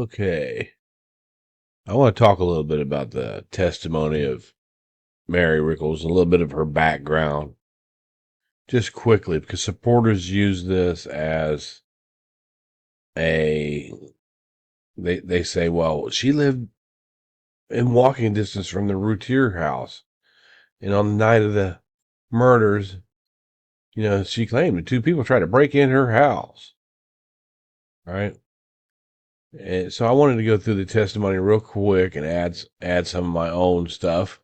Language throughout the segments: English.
Okay. I want to talk a little bit about the testimony of Mary Rickles, a little bit of her background, just quickly, because supporters use this as a they say, well, she lived in walking distance from the Routier house, and on the night of the murders, she claimed that two people tried to break in her house, right? And so I wanted to go through the testimony real quick and add some of my own stuff,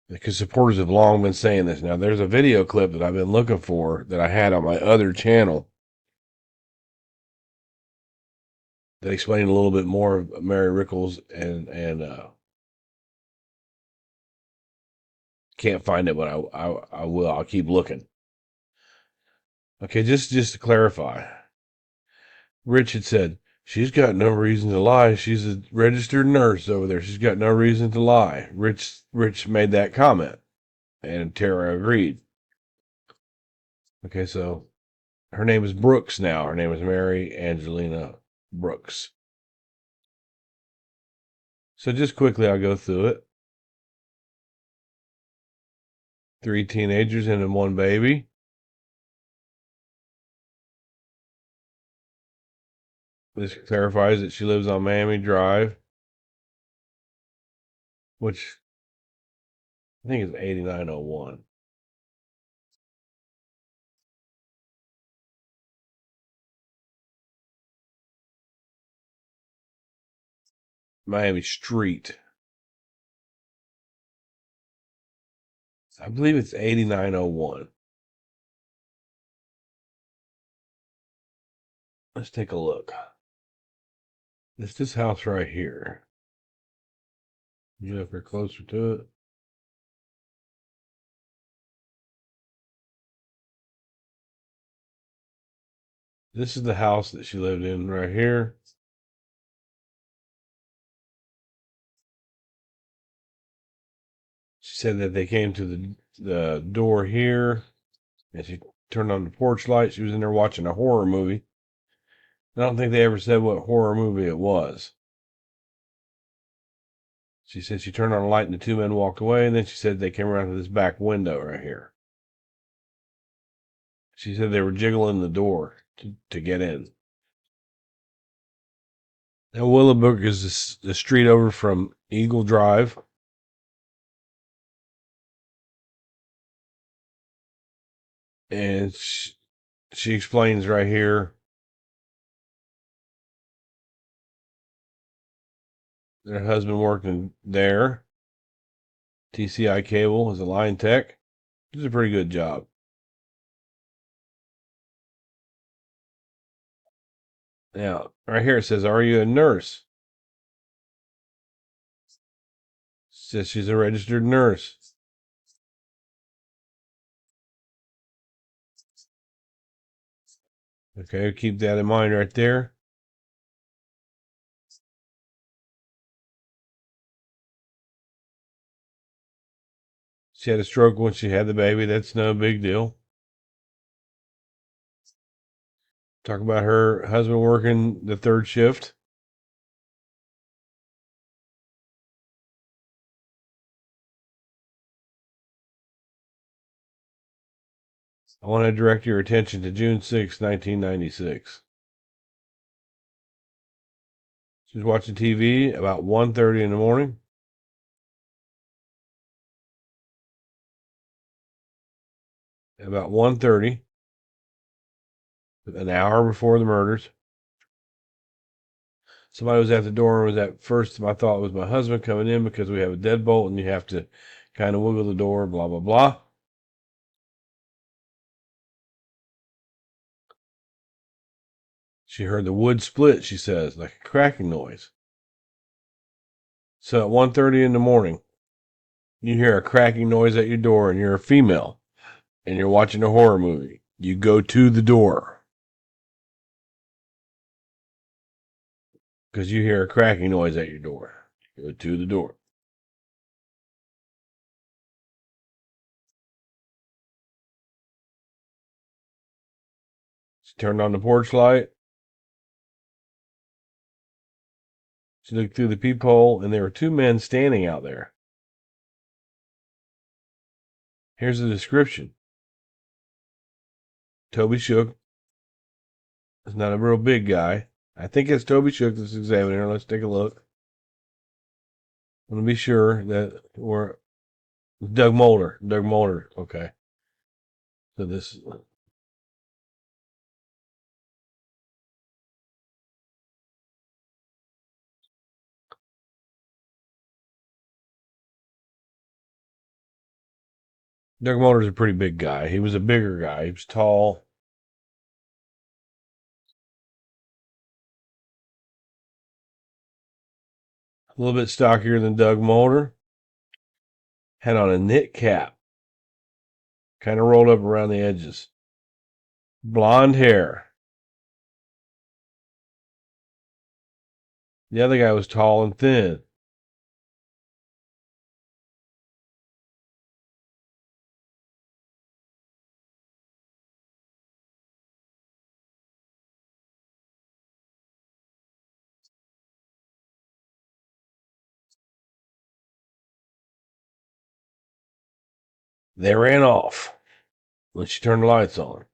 because supporters have long been saying this. Now, there's a video clip that I've been looking for that I had on my other channel that explained a little bit more of Mary Rickles, and can't find it, but I will. I'll keep looking. Okay, just to clarify, Rich had said she's got no reason to lie. She's a registered nurse over there. She's got no reason to lie. Rich made that comment, and Tara agreed. Okay, so her name is Brooks now. Her name is Mary Angelina Brooks. So just quickly, I'll go through it. 3 teenagers and then 1 baby. This clarifies that she lives on Miami Drive, which I think is 8901. Miami Street. I believe it's 8901. Let's take a look. It's this house right here. You know, if you're closer to it. This is the house that she lived in right here. She said that they came to the door here, and she turned on the porch light. She was in there watching a horror movie. I don't think they ever said what horror movie it was. She said she turned on a light and the 2 men walked away, and then she said they came around to this back window right here. She said they were jiggling the door to get in. Now, Willowbrook is the street over from Eagle Drive. And she explains right here that her husband worked in there. TCI Cable as a line tech. Does a pretty good job. Now, right here it says, "Are you a nurse?" Says she's a registered nurse. Okay, keep that in mind right there. She had a stroke when she had the baby. That's no big deal. Talk about her husband working the 3rd shift. I want to direct your attention to June 6, 1996. She was watching TV about 1:30 in the morning. About 1:30, an hour before the murders. Somebody was at the door and was at first, my thought was my husband coming in because we have a deadbolt and you have to kind of wiggle the door, blah, blah, blah. She heard the wood split, she says, like a cracking noise. So at 1:30 in the morning, you hear a cracking noise at your door and you're a female and you're watching a horror movie. You go to the door because you hear a cracking noise at your door. You go to the door. She turned on the porch light. She looked through the peephole, and there were two men standing out there. Here's the description. Toby Shook is not a real big guy. I think it's Toby Shook that's examining her. Let's take a look. I want to be sure that we're Doug Mulder. Doug Mulder. Okay. So this. Doug Mulder's a pretty big guy. He was a bigger guy. He was tall. A little bit stockier than Doug Mulder. Had on a knit cap. Kind of rolled up around the edges. Blonde hair. The other guy was tall and thin. They ran off when she turned the lights on.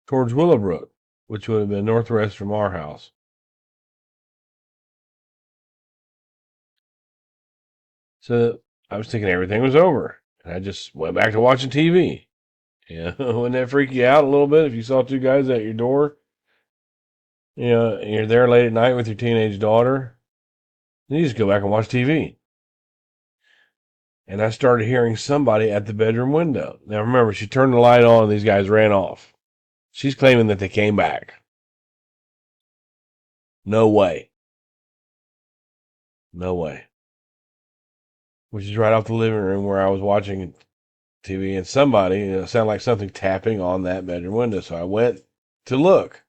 Towards Willowbrook, which would have been northwest from our house. So I was thinking everything was over. And I just went back to watching TV. Yeah, wouldn't that freak you out a little bit if you saw two guys at your door? And you're there late at night with your teenage daughter. And you just go back and watch TV. And I started hearing somebody at the bedroom window. Now remember, she turned the light on and these guys ran off. She's claiming that they came back. No way. No way. Which is right off the living room where I was watching TV, and somebody, it sounded like something tapping on that bedroom window. So I went to look.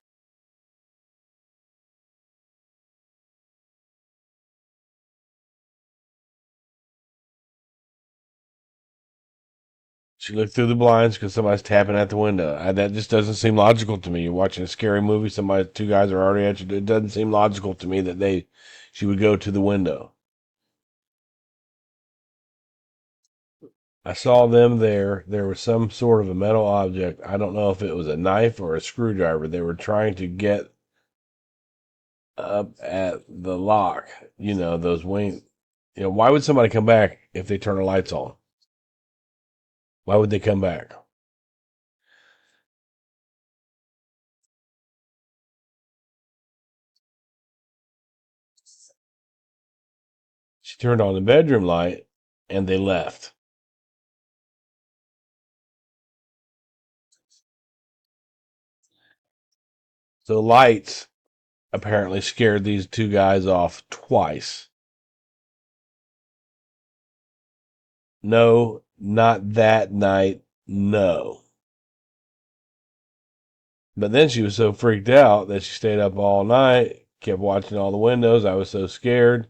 She looked through the blinds because somebody's tapping at the window. That just doesn't seem logical to me. You're watching a scary movie, two guys are already at you. It doesn't seem logical to me that she would go to the window. I saw them there. There was some sort of a metal object. I don't know if it was a knife or a screwdriver. They were trying to get up at the lock. Those wing. Why would somebody come back if they turn the lights on? Why would they come back? She turned on the bedroom light and they left. So lights apparently scared these two guys off twice. No, not that night. No. But then she was so freaked out that she stayed up all night, kept watching all the windows. I was so scared.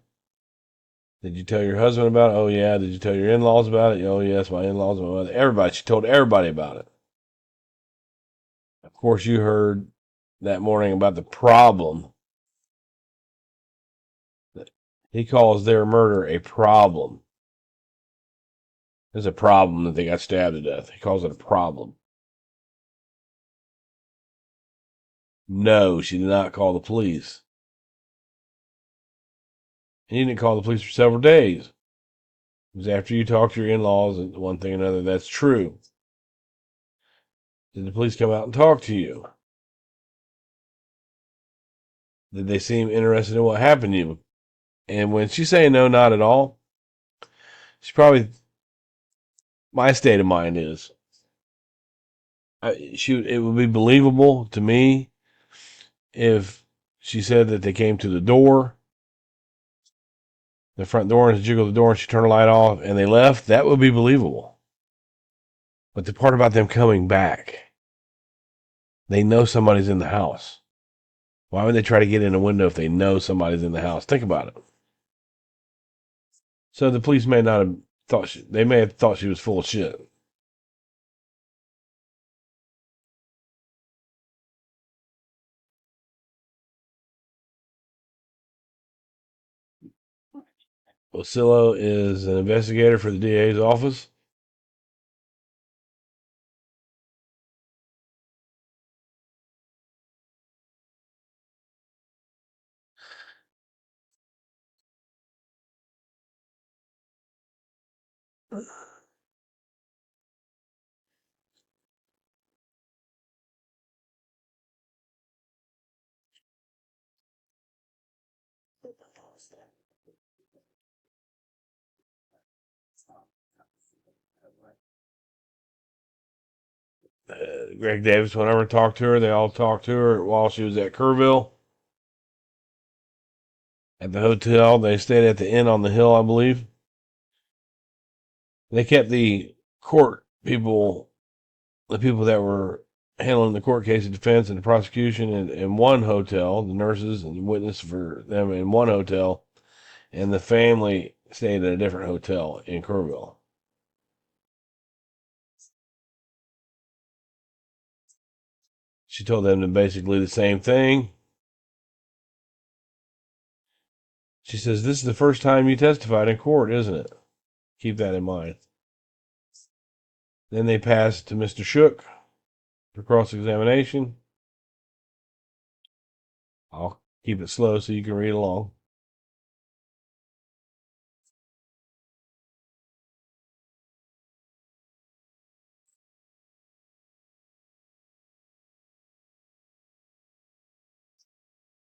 Did you tell your husband about it? Oh, yeah. Did you tell your in laws about it? Oh, yes, my in laws, my mother. Everybody. She told everybody about it. Of course, you heard that morning about the problem. He calls their murder a problem. There's a problem that they got stabbed to death. He calls it a problem. No, she did not call the police. And you didn't call the police for several days. It was after you talked to your in-laws and one thing and another. That's true. Did the police come out and talk to you? Did they seem interested in what happened to you? And when she's saying no, not at all, she's probably, my state of mind is, it would be believable to me if she said that they came to the front door, and jiggled the door, and she turned the light off, and they left. That would be believable. But the part about them coming back, they know somebody's in the house. Why would they try to get in a window if they know somebody's in the house? Think about it. So the police may not have they may have thought she was full of shit. Osillo is an investigator for the DA's office. Greg Davis, whenever I talked to her, they all talked to her while she was at Kerrville. At the hotel, they stayed at the inn on the hill, I believe. They kept the people that were handling the court case of defense and the prosecution in one hotel, the nurses and the witness for them in one hotel, and the family stayed at a different hotel in Kerrville. She told them basically the same thing. She says, "This is the first time you testified in court, isn't it? Keep that in mind." Then they passed to Mr. Shook for cross examination. I'll keep it slow so you can read along.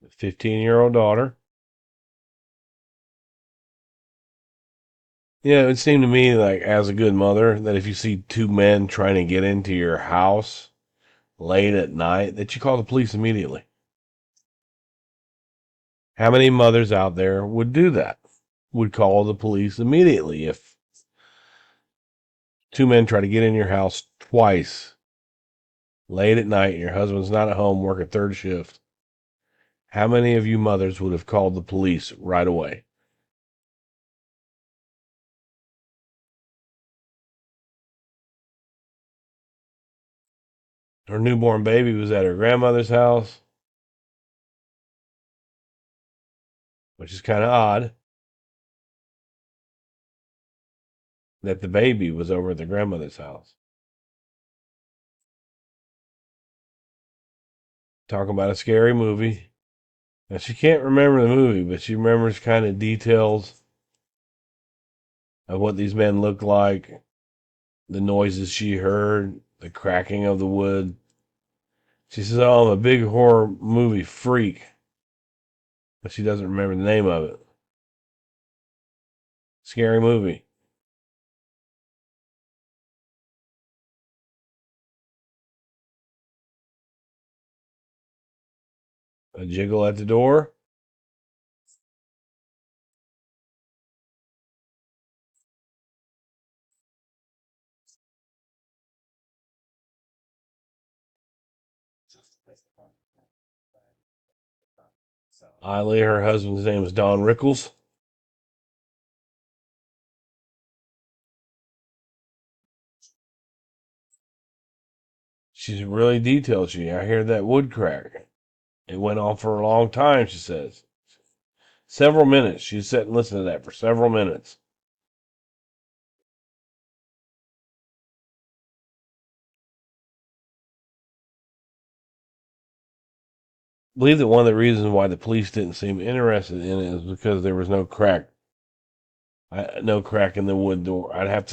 The 15-year-old daughter. Yeah, it would seem to me like, as a good mother, that if you see two men trying to get into your house late at night, that you call the police immediately. How many mothers out there would do that? Would call the police immediately if two men try to get in your house twice late at night and your husband's not at home working third shift. How many of you mothers would have called the police right away? Her newborn baby was at her grandmother's house, which is kind of odd that the baby was over at the grandmother's house. Talking about a scary movie. Now, she can't remember the movie, but she remembers kind of details of what these men looked like, the noises she heard, the cracking of the wood. She says, "Oh, I'm a big horror movie freak," but she doesn't remember the name of it. Scary movie. A jiggle at the door. Eileen, her husband's name is Don Rickles. She's really detailed. I hear that wood crack. It went on for a long time, she says. Several minutes. She sat and listened to that for several minutes. I believe that one of the reasons why the police didn't seem interested in it is because there was no crack in the wood door. I have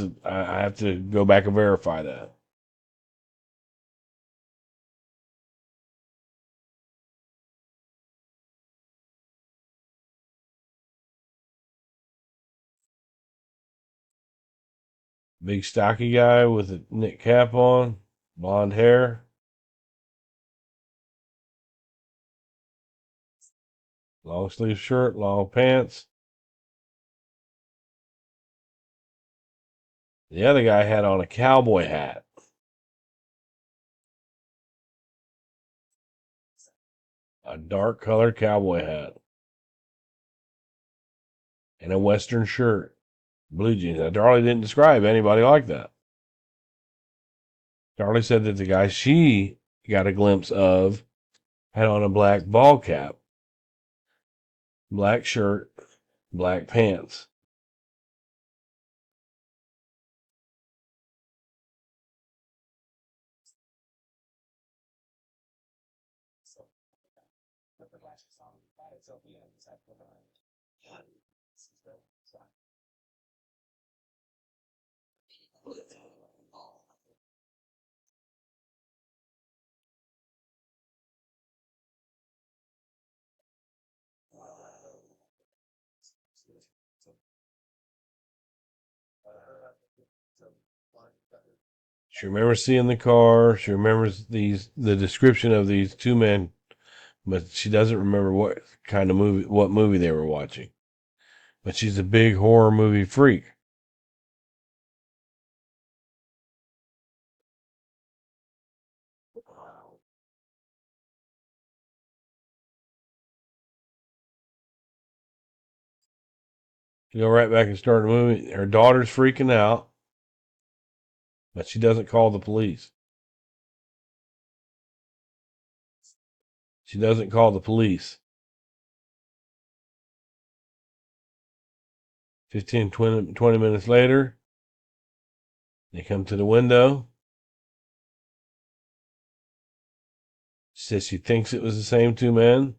to go back and verify that. Big stocky guy with a knit cap on, blonde hair, long sleeve shirt, long pants. The other guy had on a cowboy hat, a dark colored cowboy hat, and a western shirt, blue jeans. Now, Darlie didn't describe anybody like that. Darlie said that the guy she got a glimpse of had on a black ball cap, black shirt, black pants. She remembers seeing the car. She remembers the description of these two men, but she doesn't remember what kind of movie, what movie they were watching. But she's a big horror movie freak. You go right back and start the movie. Her daughter's freaking out, but she doesn't call the police. She doesn't call the police. 15, 20 minutes later, they come to the window. She says she thinks it was the same two men.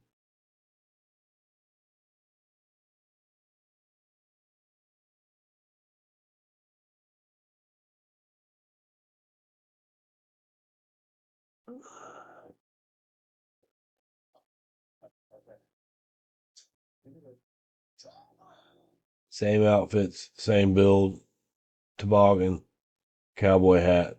Same outfits, same build, toboggan, cowboy hat.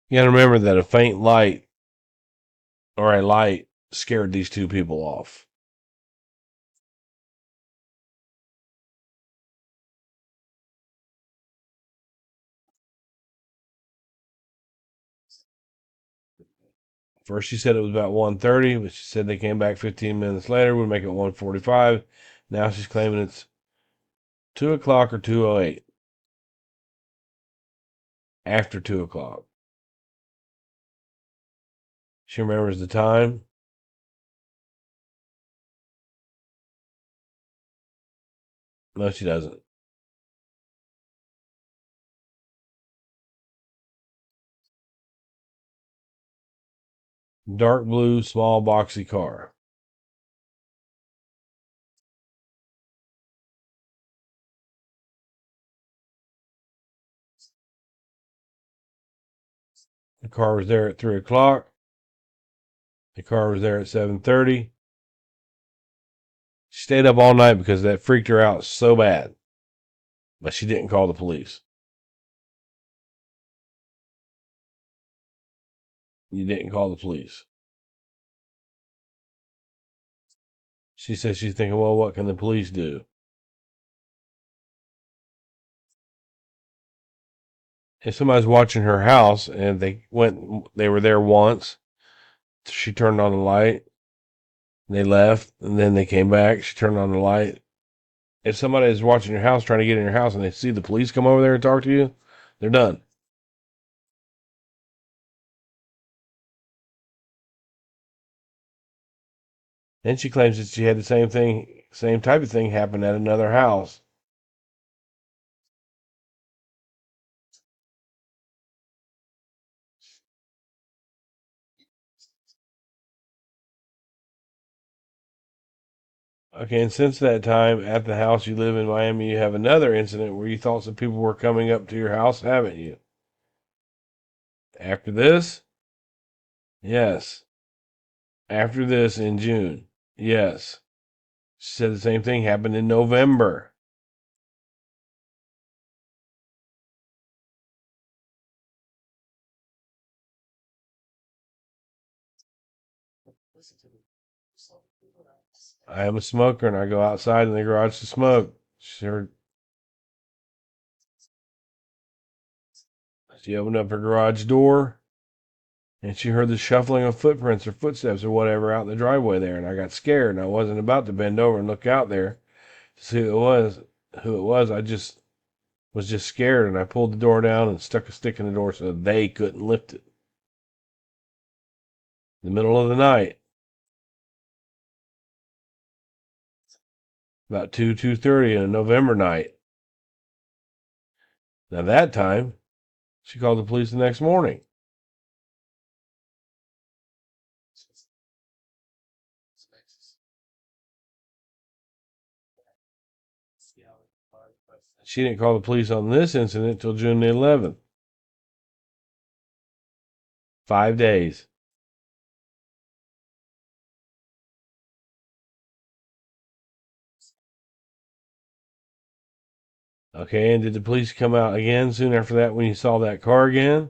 You gotta remember that a faint light or a light scared these two people off. First she said it was about 1:30, but she said they came back 15 minutes later, would make it 1:45. Now she's claiming it's 2 o'clock or 2:08. After 2 o'clock. She remembers the time. No, she doesn't. Dark blue, small, boxy car. The car was there at 3 o'clock. The car was there at 7:30. She stayed up all night because that freaked her out so bad. But she didn't call the police. You didn't call the police. She says she's thinking, well, what can the police do? If somebody's watching her house and they were there once, she turned on the light, they left, and then they came back, she turned on the light. If somebody is watching your house, trying to get in your house, and they see the police come over there and talk to you, they're done. Then she claims that she had the same type of thing happen at another house. Okay, and since that time at the house you live in Miami, you have another incident where you thought some people were coming up to your house, haven't you? After this? Yes. After this in June? Yes. She said the same thing happened in November. I am a smoker and I go outside in the garage to smoke. She opened up her garage door and she heard the shuffling of footprints or footsteps or whatever out in the driveway there. And I got scared and I wasn't about to bend over and look out there to see who it was. I just was just scared, and I pulled the door down and stuck a stick in the door so they couldn't lift it. In the middle of the night, about 2:30 on a November night. Now that time, she called the police the next morning. She didn't call the police on this incident until June the 11th. 5 days. Okay, and did the police come out again soon after that when you saw that car again?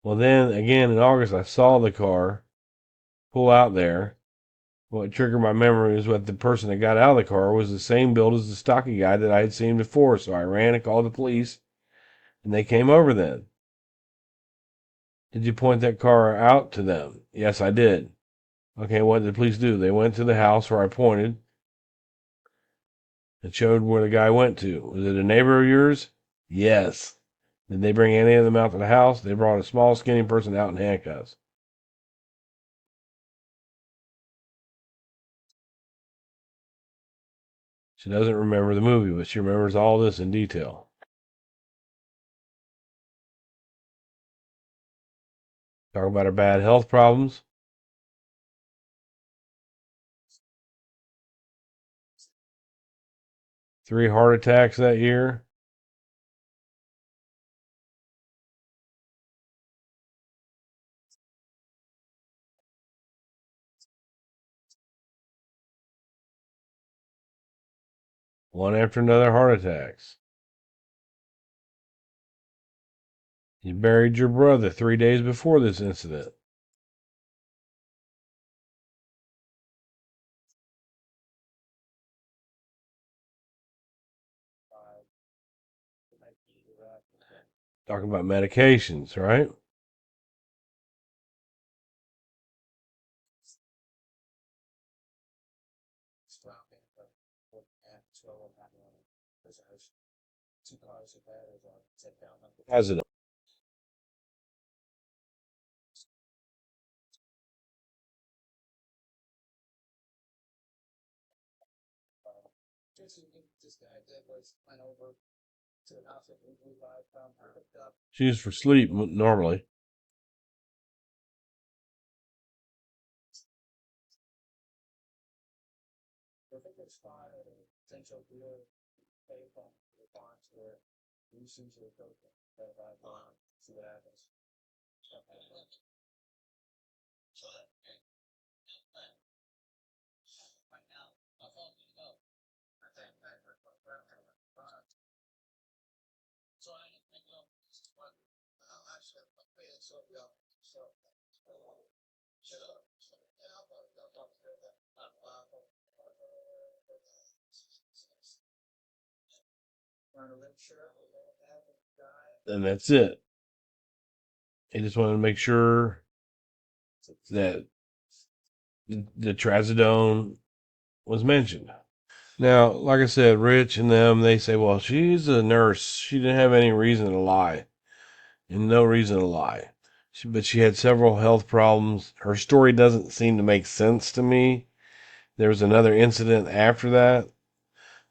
Well, then again in August, I saw the car pull out there. What triggered my memory is what the person that got out of the car was the same build as the stocky guy that I had seen before. So I ran and called the police, and they came over then. Did you point that car out to them? Yes, I did. Okay, what did the police do? They went to the house where I pointed and showed where the guy went to. Was it a neighbor of yours? Yes. Did they bring any of them out to the house? They brought a small, skinny person out in handcuffs. She doesn't remember the movie, but she remembers all this in detail. Talking about her bad health problems. 3 heart attacks that year. One after another heart attacks. You buried your brother 3 days before this incident. Talking about medications, right? President. She used for sleep normally. And that's it. He just wanted to make sure that the trazodone was mentioned. Now, like I said, Rich and them, they say, well, she's a nurse. She didn't have any reason to lie, and no reason to lie. But she had several health problems. Her story doesn't seem to make sense to me. There was another incident after that.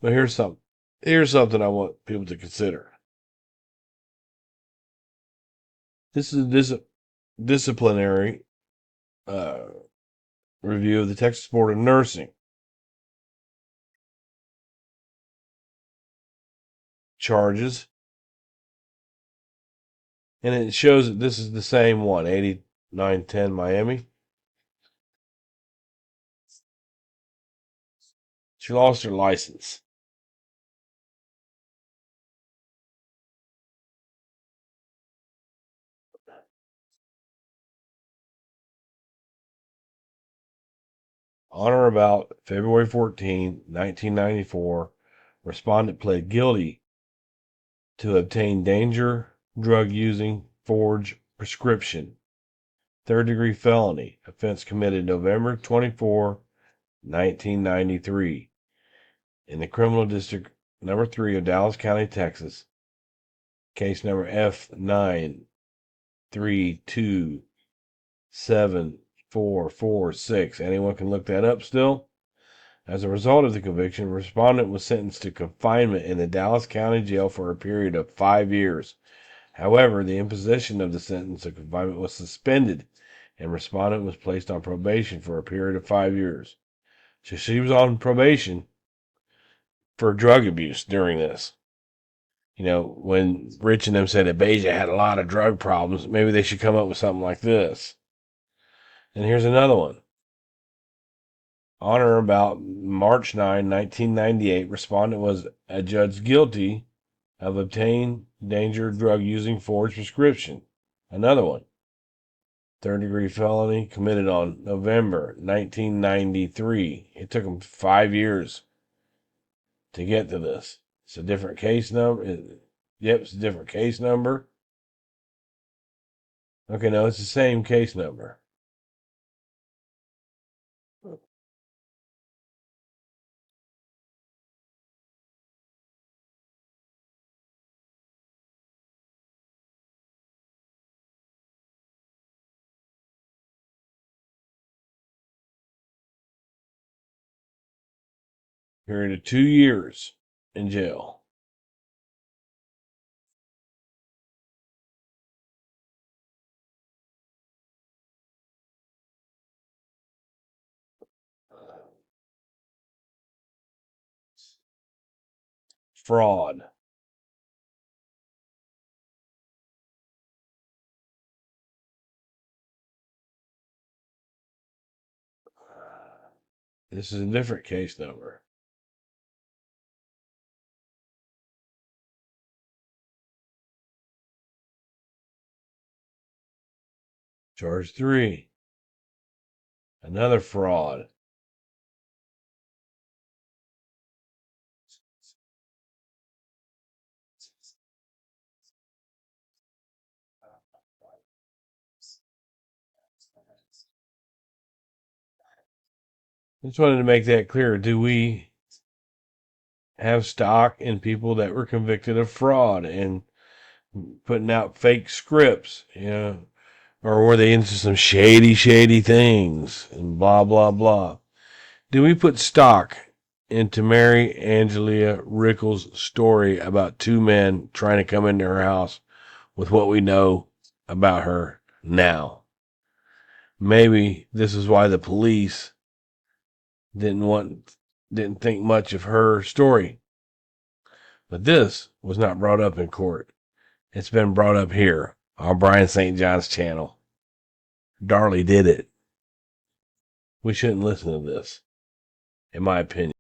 But here's something I want people to consider. This is a disciplinary uh, review of the Texas Board of Nursing. Charges. And it shows that this is the same one, 8910 Miami. She lost her license. On or about February 14, 1994, respondent pled guilty to obtain danger, drug using, forge, prescription. Third degree felony. Offense committed November 24, 1993. In the criminal district number 3 of Dallas County, Texas. Case number F9327446. Anyone can look that up still. As a result of the conviction, the respondent was sentenced to confinement in the Dallas County Jail for a period of 5 years. However, the imposition of the sentence of confinement was suspended, and respondent was placed on probation for a period of 5 years. So she was on probation for drug abuse during this. You know, when Rich and them said that Beja had a lot of drug problems, maybe they should come up with something like this. And here's another one. On or about March 9, 1998, respondent was adjudged guilty of obtaining dangerous drug using forged prescription. Another one. Third-degree felony committed on November 1993. It took them 5 years to get to this. It's a different case number. Yep, it's a different case number. Okay, no, it's the same case number. Period of 2 years in jail. Fraud. This is a different case number. Charge 3. Another fraud. Just wanted to make that clear. Do we have stock in people that were convicted of fraud and putting out fake scripts, you know, or were they into some shady things and blah, blah, blah? Do we put stock into Mary Angelia Rickles' story about 2 men trying to come into her house with what we know about her now? Maybe this is why the police didn't think much of her story. But this was not brought up in court. It's been brought up here on BryanSt.John's channel. Darlie did it. We shouldn't listen to this, in my opinion.